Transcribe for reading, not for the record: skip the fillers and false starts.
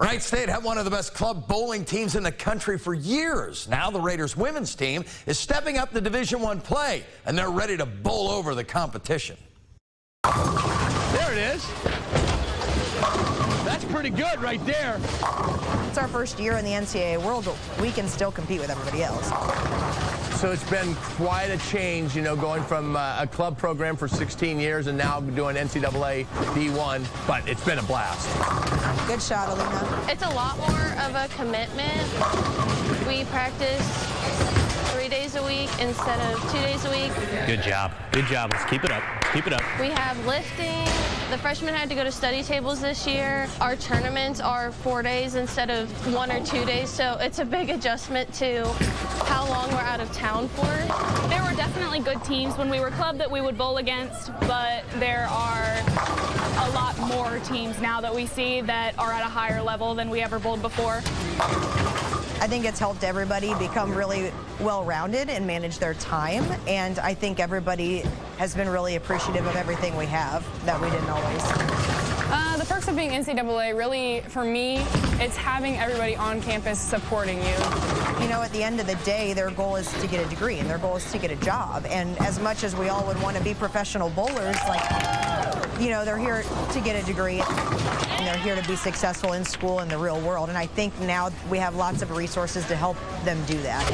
Wright State had one of the best club bowling teams in the country for years. Now the Raiders women's team is stepping up the Division I play, and they're ready to bowl over the competition. There it is. That's pretty good right there. It's our first year in the NCAA world, but we can still compete with everybody else. So it's been quite a change, you know, going from a club program for 16 years and now doing NCAA D1, but it's been a blast. Good shot, Alina. It's a lot more of a commitment. We practice 3 days a week instead of 2 days a week. Good job. Good job. Let's keep it up. Keep it up. We have lifting. The freshmen had to go to study tables this year. Our tournaments are 4 days instead of 1 or 2 days, so it's a big adjustment to how long we're out of town for. There were definitely good teams when we were club that we would bowl against, but there are a lot more teams now that we see that are at a higher level than we ever bowled before. I think it's helped everybody become really well-rounded and manage their time, and I think everybody has been really appreciative of everything we have that we didn't always. The perks of being NCAA, really, for me, it's having everybody on campus supporting you. You know, at the end of the day, their goal is to get a degree, and their goal is to get a job. And as much as we all would want to be professional bowlers, like, you know, they're here to get a degree, and they're here to be successful in school in the real world. And I think now we have lots of resources to help them do that.